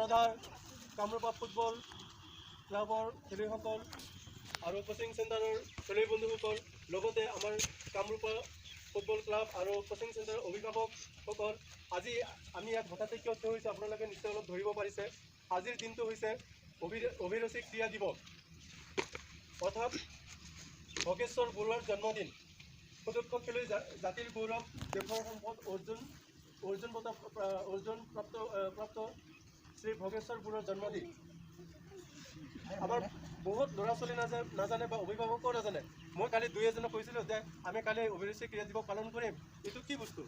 সূত্ৰধাৰ Kamrup football ক্লাবৰ খেলুৱৈসকল আৰু কোচিং চেণ্টাৰৰ খেলুৱৈ বন্ধুসকল, লগতে আমাৰ কামৰূপ ফুটবল ক্লাব আৰু কোচিং চেণ্টাৰৰ অভিভাৱকসকল, আজি আমি ইয়াত হঠাতে কিয় থিয় হৈছোঁ আপোনালোকে নিশ্চয় অলপ ধৰিব পাৰিছে। আজিৰ দিনটো হৈছে অভিৰুচি ক্ৰীড়া দিৱস, অৰ্থাৎ ভোগেশ্বৰ বৰুৱাৰ জন্মদিন। সুদক্ষ খেলুৱৈ, জাতিৰ গৌৰৱ, দেশৰ সম্পদ, অৰ্জুন প্ৰাপ্ত শ্ৰী ভোগেশ্বৰ বৰুৱাৰ জন্মদিন। আমাৰ বহুত ল'ৰা ছোৱালী নাজানে বা অভিভাৱকো নাজানে। মই কালি দুই এজনক কৈছিলোঁ যে আমি কালি অভিৰুচি ক্ৰীড়া দিৱস পালন কৰিম। এইটো কি বস্তু?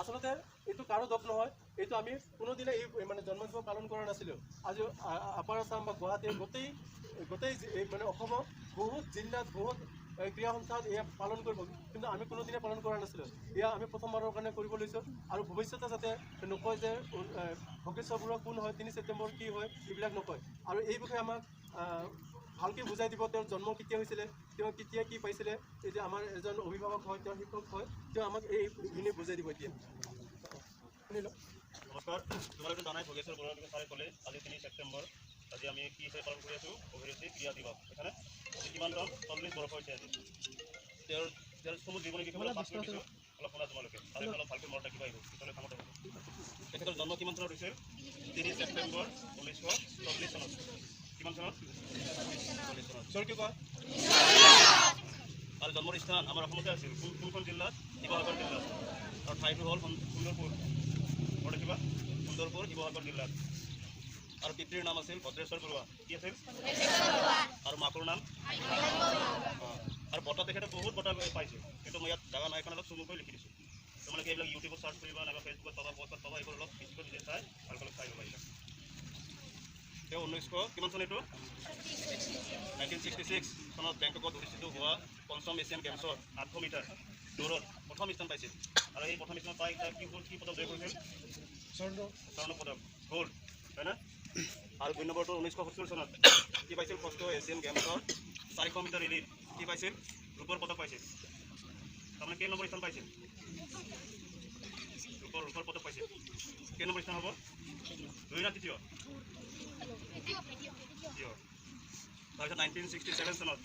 আচলতে এইটো কাৰো দোষ নহয়, এইটো আমি কোনোদিনে এই জন্মদিৱস পালন কৰা নাছিলোঁ। আজি আপাৰ আছাম বা গুৱাহাটীৰ গোটেই অসমৰ বহুত জিলাত বহুত ক্ৰীড়া সন্থাত এয়া পালন কৰিব, কিন্তু আমি কোনোদিনে পালন কৰা নাছিলোঁ। এয়া আমি প্ৰথমবাৰৰ কাৰণে কৰিব লৈছোঁ আৰু ভৱিষ্যতে যাতে নকয় যে ভোগেশ্বৰ বৰুৱা কোন হয়, 3 ছেপ্টেম্বৰ কি হয়, এইবিলাক নকয়। আৰু এই বিষয়ে আমাক ভালকৈ বুজাই দিব, তেওঁৰ জন্ম কেতিয়া হৈছিলে, তেওঁ কেতিয়া কি পাইছিলে। এতিয়া আমাৰ এজন অভিভাৱক হয়, তেওঁ শিক্ষক হয়, তেওঁ আমাক এইখিনি বুজাই দিব। এতিয়া শুনি লওক। নমস্কাৰ, তোমালোকে জানাই ভোগেশ্বৰ বৰুৱাৰ বিষয়ে ছাৰে ক'লে আজি 3 ছেপ্টেম্বৰ। আজি আমি কি হিচাপে পালন কৰি আছোঁ? অভিৰুচি ক্ৰীড়া দিৱস। এখানে কিমান দাম 40 বৰ্ষ হৈছে আজি। তেওঁৰ চমু জীৱনী বিষয়ে পাঠ কৰি দিছোঁ, অলপ শুনা তোমালোকে, তাৰে অলপ ভালকৈ মনত ৰাখিব আহিব, পিছলৈ কামত আহিব। তেখেতৰ জন্ম কিমান চনত হৈছিল? 3 ছেপ্টেম্বৰ 1940 চনত। কিমান চনত? 40 চনত। চোৰ কি কোৱা? আৰু জন্মৰ স্থান আমাৰ অসমতে আছিল। কোনখন জিলাত? শিৱসাগৰ জিলাত। আৰু ঠাইটো হ'ল সুন্দৰপুৰ। দেখিবা, সুন্দৰপুৰ, শিৱসাগৰ জিলাত। আৰু পিতৃৰ নাম আছিল ভদ্ৰেশ্বৰ বৰুৱা। কি আছিল? আৰু মাকৰ নাম? আৰু বঁটা তেখেতে বহুত বঁটা পাইছিল, কিন্তু মই ইয়াত জাগা নাই কাৰণে অলপ চমুকৈ লিখি দিছোঁ। তোমালোকে এইবিলাক ইউটিউবত চাৰ্চ কৰিবা, নাইবা ফেচবুকত পাবা, পষ্টত পাবা, এইবোৰ অলপ বেছিকৈ নিজে চাই ভালকৈ চাই ল'বা। এইবিলাক তেওঁ 1900 কিমান চন এইটো? 1966 চনত বেংককত অনুষ্ঠিত হোৱা 5ম এছিয়ান গেমছৰ 800 মিটাৰ দৌৰত প্ৰথম স্থান পাইছিল। আৰু এই প্ৰথম স্থানত পাই কি পদক জয় কৰিছিল? স্বৰ্ণ পদক, গ'ল্ড, হয় না? আৰু 2 নম্বৰটো 1970 চনত কি পাইছিল? 1ষ্ট এছিয়ান গেমছৰ 400 মিটাৰ ৰিলিত কি পাইছিল? ৰূপৰ পদক পাইছিল। তাৰমানে কেই নম্বৰ স্থান পাইছিল? ৰূপৰ পদক পাইছিল। কেই নম্বৰ স্থান হ'ব? 2 না তৃতীয়? তাৰপিছত 1967 চনত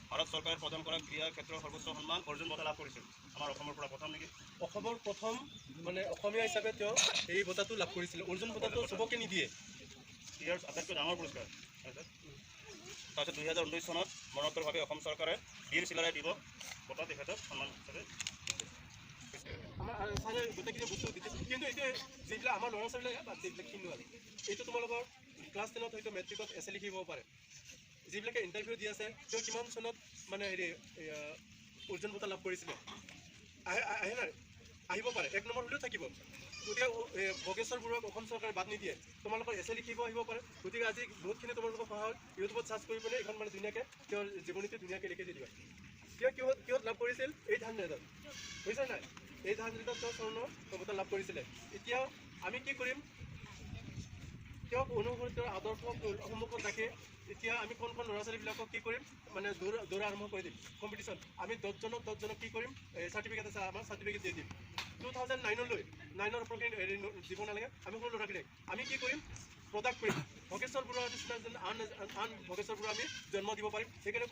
ভাৰত চৰকাৰে প্ৰদান কৰা ক্ৰীড়া ক্ষেত্ৰৰ সৰ্বোচ্চ সন্মান অৰ্জুন বঁটা লাভ কৰিছিল। আমাৰ অসমৰ পৰা প্ৰথম নেকি? অসমৰ প্ৰথম অসমীয়া হিচাপে তেওঁ এই বঁটাটো লাভ কৰিছিল। অৰ্জুন বঁটাটো চবকে নিদিয়ে, ইয়াৰ আটাইতকৈ ডাঙৰ পুৰস্কাৰ। তাৰপিছত 2019 চনত মৰণোত্তৰভাৱে অসম চৰকাৰে বীৰ চিলাৰায় দিৱস বঁটা তেখেতক সন্মান হিচাপে আমাৰ ছাৰে গোটেইখিনি বস্তু দিছে। কিন্তু এতিয়া যিবিলাক আমাৰ ল'ৰা ছোৱালীবিলাক যিবিলাক কিনো আৰু এইটো তোমালোকৰ ক্লাছ 10ত হয়তো মেট্ৰিকত এছে লিখিব পাৰে। যিবিলাকে ইণ্টাৰভিউ দি আছে, তেওঁ কিমান চনত অৰ্জুন বঁটা লাভ কৰিছিলে আহে নাই? আহিব পাৰে, 1 নম্বৰ হ'লেও থাকিব। গতিকে ভোগেশ্বৰ বৰুৱাক অসম চৰকাৰে বাদ নিদিয়ে, তোমালোকৰ এছে লিখিব আহিব পাৰে। গতিকে আজি বহুতখিনি তোমালোকৰ সহায় ইউটিউবত চাৰ্চ কৰি পেলাই এইখন ধুনীয়াকৈ তেওঁৰ জীৱনীটো ধুনীয়াকৈ লিখি দি দিবা। তেওঁ কিহত লাভ কৰিছিল? এই ধান ৰেডত, বুজিছা নাই? এই ধান ৰেডত তেওঁ স্বৰ্ণ বঁটা লাভ কৰিছিলে। এতিয়া আমি কি কৰিম? তেওঁক অনুসৰি তেওঁৰ আদৰ্শক সন্মুখত ৰাখি এতিয়া আমি কোন ল'ৰা ছোৱালীবিলাকক কি কৰিম? দৌৰা আৰম্ভ কৰি দিম, কম্পিটিশ্যন। আমি 10জনক কি কৰিম? চাৰ্টিফিকেট আছে, আমাৰ চাৰ্টিফিকেট দি দিম। 2009 9ৰ ওপৰত দিব নালাগে। আমি সৰু ল'ৰাখিনিক আমি কি কৰিম? প্ৰডাক্ট কৰিম। ভোগেশ্বৰ বৰুৱাৰ নিচিনা যেন আন ভোগেশ্বৰ বৰুৱা আমি জন্ম দিব পাৰিম। সেইকাৰণে